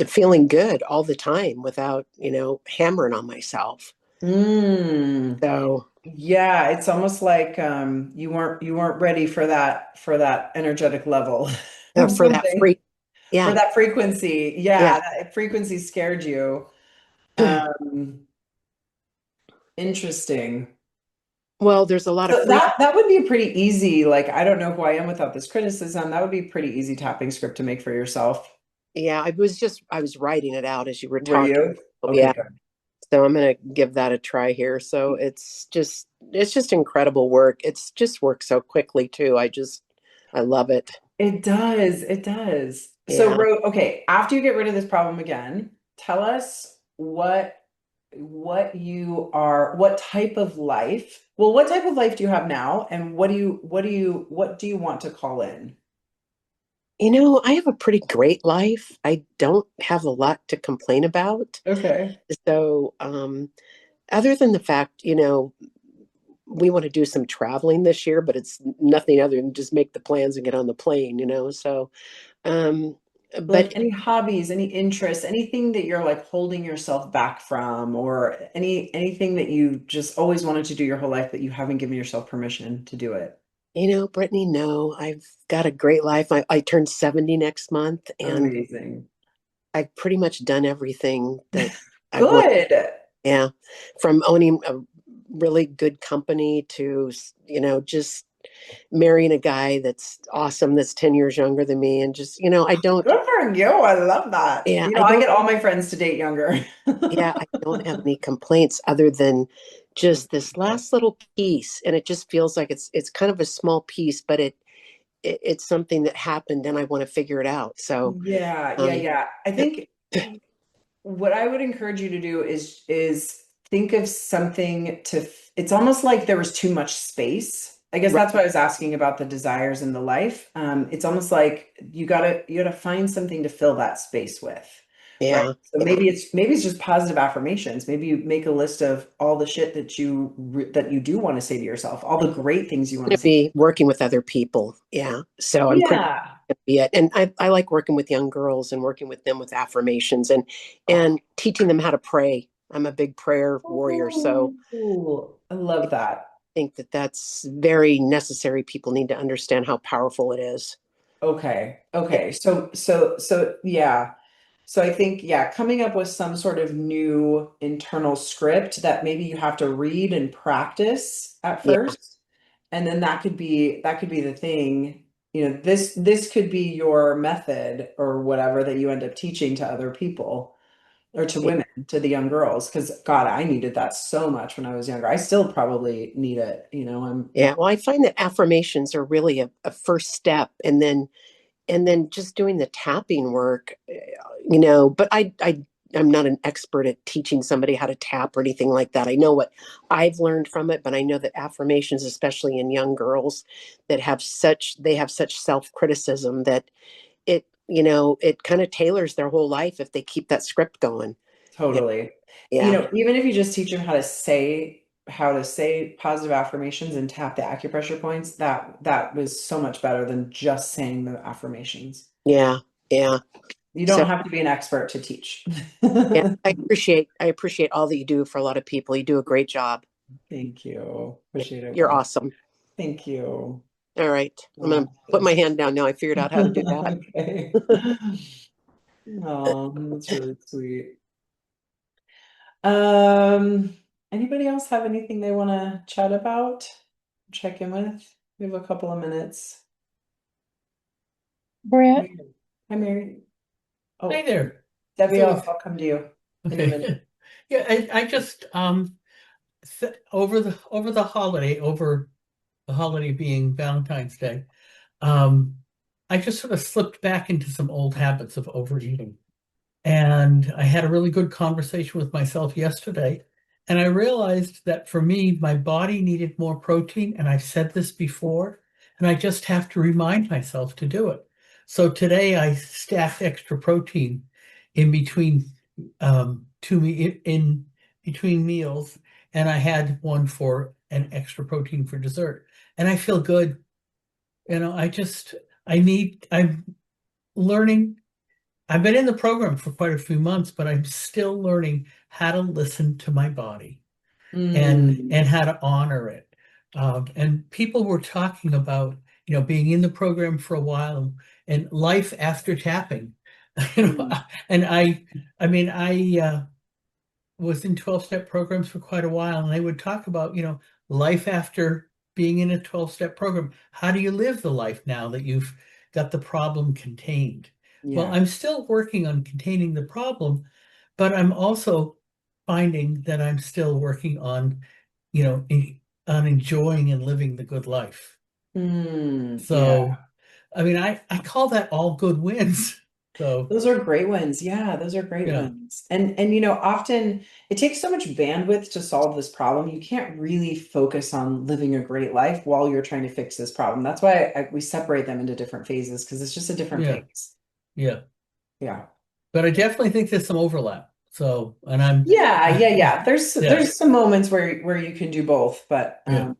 feeling good all the time without, hammering on myself. Mm. So Yeah, it's almost like you weren't ready for that energetic level or for that something. free, For yeah, that frequency. yeah. Yeah, that frequency scared you. Um, Interesting. Well, there's a lot of So free. that would be pretty easy. Like, I don't know who I am without this criticism. That would be pretty easy tapping script to make for yourself. Yeah, I was writing it out as you were Were talking. you? Okay, Yeah. good. So I'm gonna give that a try here. So it's just incredible work. It's just worked so quickly too. I love it. It does. It does. So, Yeah. okay, after you get rid of this problem again, tell us what type of life, well, what type of life do you have now, and what do you want to call in? You know, I have a pretty great life. I don't have a lot to complain about. Okay. So, other than the fact, we want to do some traveling this year, but it's nothing other than just make the plans and get on the plane, So, um, Like but any hobbies, any interests, anything that you're like holding yourself back from, or anything that you just always wanted to do your whole life, but you haven't given yourself permission to do it. Brittany, no, I've got a great life. I turned 70 next month, and Amazing. I've pretty much done everything that I want. Good. Yeah. From owning a really good company to, just marrying a guy that's awesome, that's 10 years younger than me. And just, Good for you. I love that. yeah, I get all my friends to date younger. I don't have any complaints other than just this last little piece. And it just feels like it's kind of a small piece, but it's something that happened and I want to figure it out. So, Yeah, yeah, um, yeah. I think what I would encourage you to do is think of something it's almost like there was too much space. I guess right, that's why I was asking about the desires in the life. It's almost like you gotta find something to fill that space with, right? yeah, So yeah. maybe it's just positive affirmations. Maybe you make a list of all the shit that you do want to say to yourself, all the great things you want Going to to say. be working with other people. Yeah. So I'm pretty Yeah. gonna be it. And I like working with young girls and working with them with affirmations and teaching them how to pray. I'm a big prayer warrior. So Oh, I love that. I think that that's very necessary. People need to understand how powerful it is. Okay. Okay. So yeah. So I think, yeah, coming up with some sort of new internal script that maybe you have to read and practice at Yeah. first. And then that could be the thing. This could be your method or whatever that you end up teaching to other people or to Yeah. women, to the young girls. Because God, I needed that so much when I was younger. I still probably need it. I'm Yeah. Well, I find that affirmations are really a first step. And then just doing the tapping work, but I'm not an expert at teaching somebody how to tap or anything like that. I know what I've learned from it, but I know that affirmations, especially in young girls that they have such self-criticism that it kind of tailors their whole life if they keep that script going. Yeah. totally. Yeah. Even if you just teach them how to say positive affirmations and tap the acupressure points, that was so much better than just saying the affirmations. Yeah. Yeah. You don't So have to be an expert to teach. yeah, I appreciate all that you do for a lot of people. You do a great job. Thank you. Appreciate it. You're awesome. Thank you. All right. I'm Oh, gonna put my hand down now. I figured out how to do that. okay. Oh, that's really sweet. Um, Anybody else have anything they want to chat about? Check in with? We have a couple of minutes. Brett, Hi, Mary. Oh, Hi there. Debbie, So, I'll come to you in a minute. okay. Yeah, I just over the holiday being Valentine's Day, um, I just sort of slipped back into some old habits of overeating. And I had a really good conversation with myself yesterday. And I realized that for me, my body needed more protein. And I've said this before, and I just have to remind myself to do it. So today I stacked extra protein in between in between meals, and I had one for an extra protein for dessert. And I feel good. I'm learning. I've been in the program for quite a few months, but I'm still learning how to listen to my body. Mm. and how to honor it. And people were talking about, being in the program for a while and life after tapping. Mm. And I was in 12-step programs for quite a while, and they would talk about, life after being in a 12-step program. How do you live the life now that you've got the problem contained? Well, Yeah. I'm still working on containing the problem, but I'm also finding that I'm still working on, on enjoying and living the good life. Mm. Yeah. So, I call that all good wins. So, Those are great ones. Yeah, those are great yeah, ones. And often it takes so much bandwidth to solve this problem. You can't really focus on living a great life while you're trying to fix this problem. That's why we separate them into different phases because it's just a different yeah, phase. yeah. Yeah. But I definitely think there's some overlap. So, and I'm, Yeah, yeah, yeah. yeah, There's some moments where you can do both, but yeah,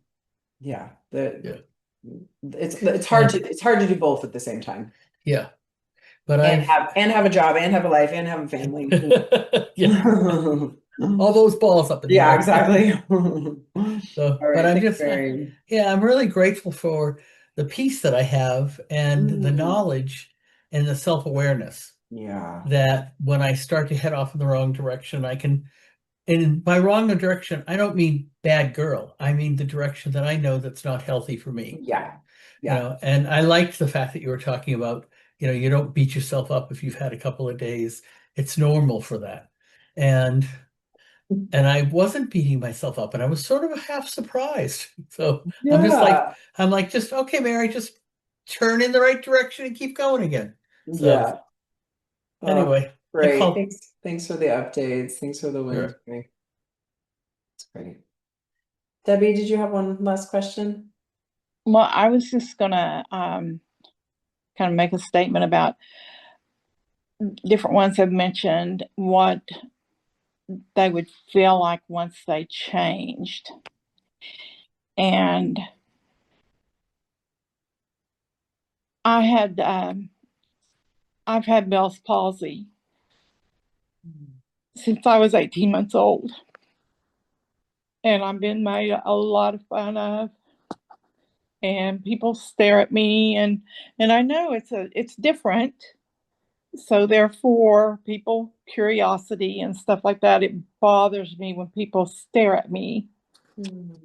yeah, yeah. it's And hard to do both at the same time. yeah, but And I've, have a job and have a life and have a family. yeah, all those balls up in the Yeah, air. exactly. So, All but right, I'm thanks, just, Mary. yeah, I'm really grateful for the peace that I have and the Mm, knowledge and the self-awareness yeah. that when I start to head off in the wrong direction, and by wrong direction, I don't mean bad girl. I mean the direction that I know that's not healthy for me. Yeah. Yeah. And I liked the fact that you were talking about, you don't beat yourself up if you've had a couple of days. It's normal for that. And I wasn't beating myself up, and I was sort of half surprised. So Yeah. I'm like, just okay, Mary, just turn in the right direction and keep going again. So Yeah. Oh, anyway, I great. called. Thanks for the updates. Thanks for the wins, Sure. Mary. It's great. Debbie, did you have one last question? Well, I was just gonna kind of make a statement about different ones have mentioned what they would feel like once they changed. And I had I've had Bell's palsy since I was 18 months old. And I've been made a lot of fun of. And people stare at me and I know it's different. So therefore people curiosity and stuff like that, it bothers me when people stare at me. Mm.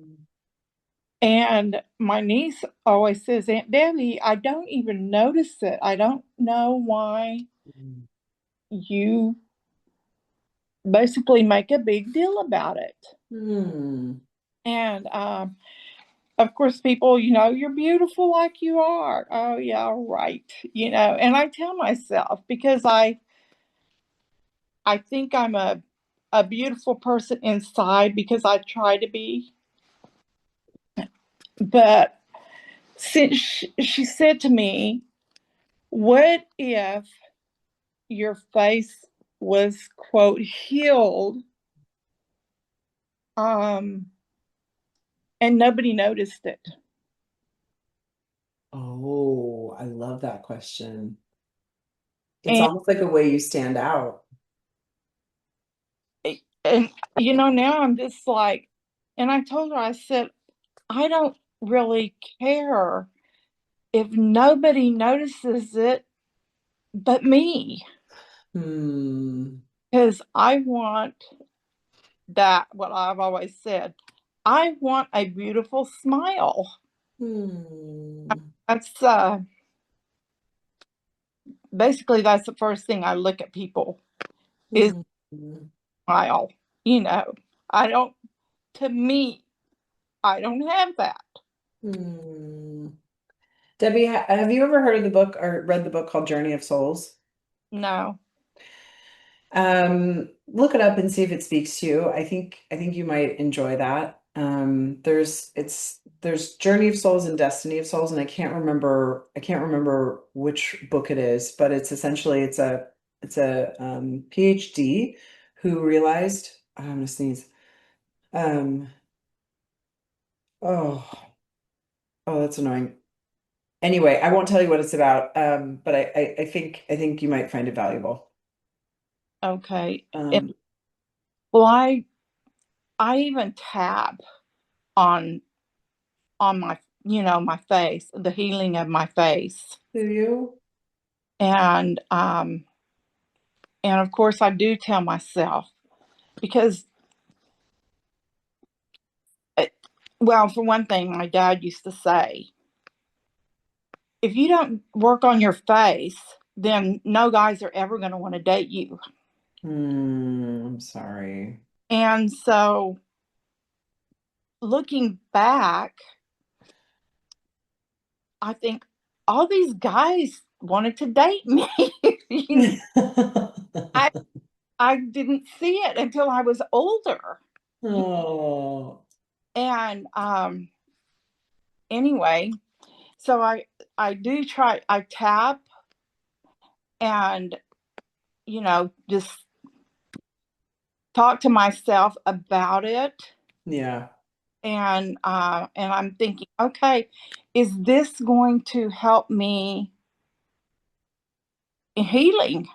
And my niece always says, Aunt Debbie, I don't even notice it. I don't know why you basically make a big deal about it. Mm. And of course, people, you're beautiful like you are. Oh, yeah, right. And I tell myself because I think I'm a beautiful person inside because I try to be. But since she said to me, what if your face was, quote, healed, um, and nobody noticed it? Oh, I love that question. It's And, almost like a way you stand out. and now I'm just like, and I told her, I said, I don't really care if nobody notices it but me, Hmm. because I want that, what I've always said, I want a beautiful smile. Hmm. That's basically that's the first thing I look at people is Hmm. smile. You know, I don't, to me, I don't have that. Hmm. Debbie, have you ever heard of the book or read the book called Journey of Souls? No. Look it up and see if it speaks to you. I think you might enjoy that. There's Journey of Souls and Destiny of Souls, and I can't remember which book it is, but it's essentially it's a PhD who realized I'm gonna sneeze. Um, oh, oh, that's annoying. Anyway, I won't tell you what it's about. But I think you might find it valuable. Okay. And, Um, well, I I even tap on my, my face, the healing of my face. Do you? And of course I do tell myself, because well, for one thing, my dad used to say, if you don't work on your face, then no guys are ever going to want to date you. I'm sorry. And so looking back, I think all these guys wanted to date me. I didn't see it until I was older. Oh. And anyway, so I do try, I tap and just talk to myself about it. Yeah. And I'm thinking, okay, is this going to help me in healing?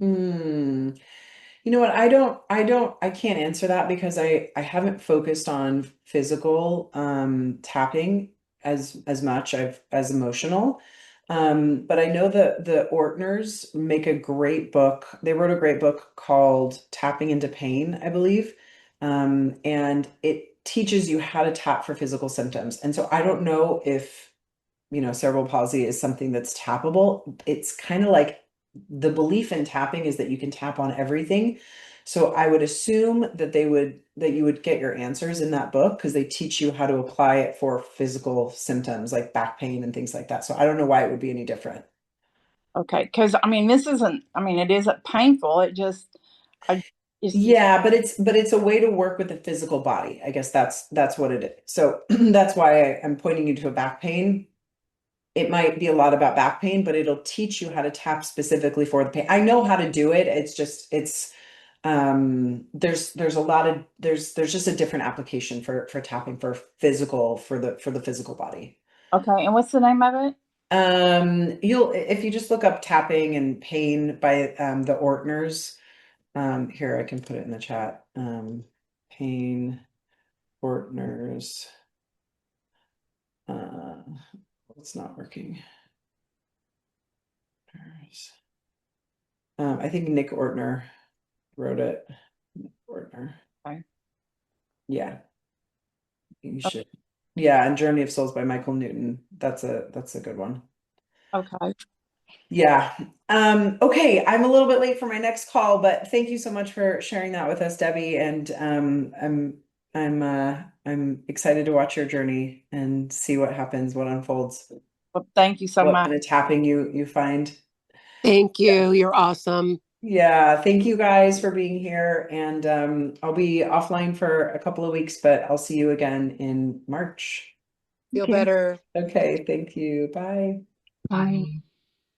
You know what? I can't answer that because I haven't focused on physical tapping as much. I've as emotional. But I know that the Ortners make a great book. They wrote a great book called Tapping into Pain, I believe. And it teaches you how to tap for physical symptoms. And so I don't know if, cerebral palsy is something that's tappable. It's kind of like the belief in tapping is that you can tap on everything. So I would assume that you would get your answers in that book because they teach you how to apply it for physical symptoms like back pain and things like that. So I don't know why it would be any different. Okay, because it isn't painful. Yeah, but it's a way to work with the physical body. I guess that's what it is. So that's why I'm pointing you to a back pain. It might be a lot about back pain, but it'll teach you how to tap specifically for the pain. I know how to do it. It's just there's a lot of there's just a different application for tapping for physical for the physical body. Okay, and what's the name of it? You'll if you just look up tapping and pain by the Ortners. Here I can put it in the chat. Pain Ortners. It's not working. I think Nick Ortner wrote it. Ortner. Okay. Yeah. You should. Yeah, and Journey of Souls by Michael Newton. That's a good one. Okay. Yeah. Okay, I'm a little bit late for my next call, but thank you so much for sharing that with us, Debbie. And I'm excited to watch your journey and see what happens, what unfolds. Well, thank you so What much. kind of tapping you find. Thank you. You're awesome. Yeah, thank you guys for being here. And I'll be offline for a couple of weeks, but I'll see you again in March. Feel better. Okay, thank you. Bye. Bye.